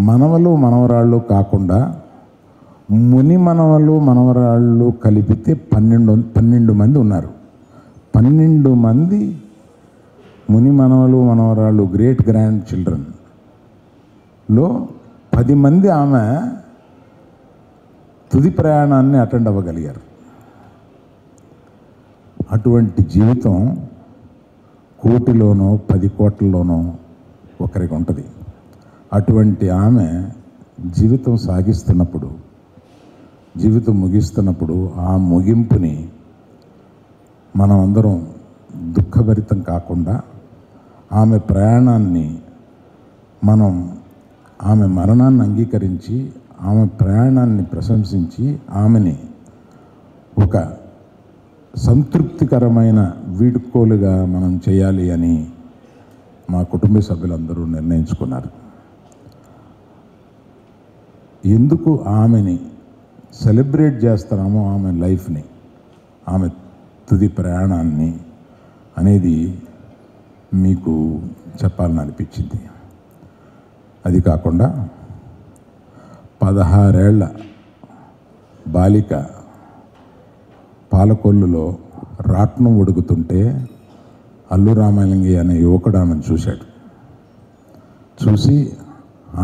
మనవలు మనవరాళ్ళు కాకుండా ముని మనవలు మనవరాళ్ళు కలిపితే 12 మంది ఉన్నారు. 12 మంది ముని మనవలు మనవరాళ్ళు గ్రేట్ గ్రాండ్ చిల్డ్రన్లో 10 మంది ఆమె తుది ప్రయాణాన్ని అటెండ్ అవ్వగలిగారు. అటువంటి జీవితం కోటిలోనో 10 కోట్లలోనో ఒకరికి ఉంటుంది. అటువంటి ఆమె జీవితం సాగిస్తున్నప్పుడు, జీవితం ముగిస్తున్నప్పుడు ఆ ముగింపుని మనం అందరం దుఃఖభరితం కాకుండా ఆమె ప్రయాణాన్ని మనం ఆమె మరణాన్ని అంగీకరించి ఆమె ప్రయాణాన్ని ప్రశంసించి ఆమెని ఒక సంతృప్తికరమైన వీడ్కోలుగా మనం చేయాలి అని మా కుటుంబ సభ్యులందరూ నిర్ణయించుకున్నారు. ఎందుకు ఆమెని సెలబ్రేట్ చేస్తున్నామో ఆమె లైఫ్ని, ఆమె తుది ప్రయాణాన్ని అనేది మీకు చెప్పాలని అనిపించింది. అది కాకుండా 16 ఏళ్ల బాలిక పాలకొల్లులో రాట్నం ఉడుకుతుంటే అల్లు రామలింగి అనే యువకుడు ఆమెను చూశాడు. చూసి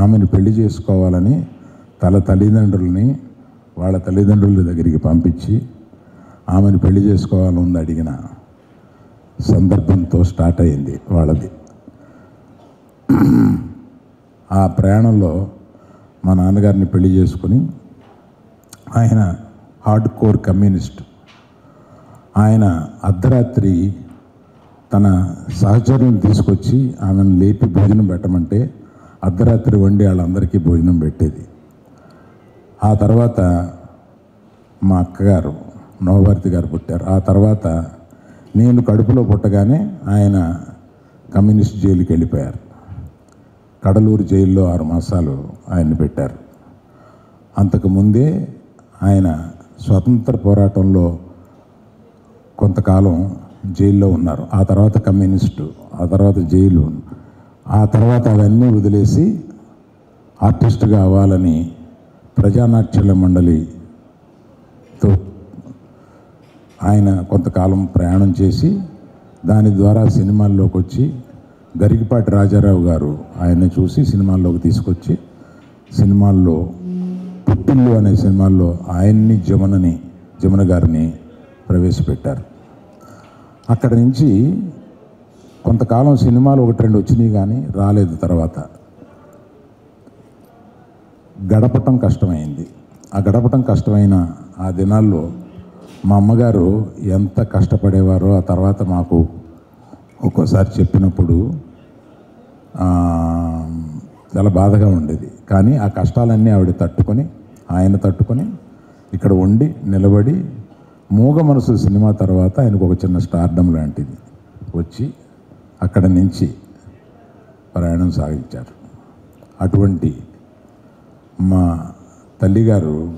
ఆమెను పెళ్లి చేసుకోవాలని తల్లిదండ్రులని వాళ్ళ తల్లిదండ్రుల దగ్గరికి పంపించి ఆమెను పెళ్లి చేసుకోవాలని అడిగిన సందర్భంతో స్టార్ట్ అయింది వాళ్ళది. ఆ ప్రయాణంలో మా నాన్నగారిని పెళ్లి చేసుకుని, ఆయన హార్డ్ కోర్ కమ్యూనిస్ట్, ఆయన అర్ధరాత్రి తన సహచరులను తీసుకొచ్చి ఆమెను లేపి భోజనం పెట్టమంటే అర్ధరాత్రి వండి వాళ్ళందరికీ భోజనం పెట్టేది. ఆ తర్వాత మా అక్కగారు నవభారతి గారు పుట్టారు. ఆ తర్వాత నేను కడుపులో పుట్టగానే ఆయన కమ్యూనిస్ట్ జైలుకి వెళ్ళిపోయారు. కడలూరు జైల్లో 6 మాసాలు ఆయన్ని పెట్టారు. అంతకుముందే ఆయన స్వతంత్ర పోరాటంలో కొంతకాలం జైల్లో ఉన్నారు. ఆ తర్వాత కమ్యూనిస్టు, ఆ తర్వాత జైలు, ఆ తర్వాత అవన్నీ వదిలేసి ఆర్టిస్టుగా అవ్వాలని ప్రజానాట్యాల మండలితో ఆయన కొంతకాలం ప్రయాణం చేసి దాని ద్వారా సినిమాల్లోకి వచ్చి గరికపాటి రాజారావు గారు ఆయన్ని చూసి సినిమాల్లోకి తీసుకొచ్చి సినిమాల్లో పుట్టిల్లు అనే సినిమాల్లో ఆయన్ని జమున గారిని ప్రవేశపెట్టారు. అక్కడి నుంచి కొంతకాలం సినిమాలు 1-2 వచ్చినాయి కానీ రాలేదు. తర్వాత గడపటం కష్టమైంది. ఆ గడపటం కష్టమైన ఆ దినాల్లో మా అమ్మగారు ఎంత కష్టపడేవారో ఆ తర్వాత మాకు ఒక్కోసారి చెప్పినప్పుడు చాలా బాధగా ఉండేది. కానీ ఆ కష్టాలన్నీ ఆవిడ ఆయన తట్టుకొని ఇక్కడ ఉండి నిలబడి మూగ మనసు సినిమా తర్వాత ఆయనకు ఒక చిన్న స్టార్డమ్ లాంటిది వచ్చి అక్కడి నుంచి ప్రయాణం సాగించారు. అటువంటి మా తల్లిగారు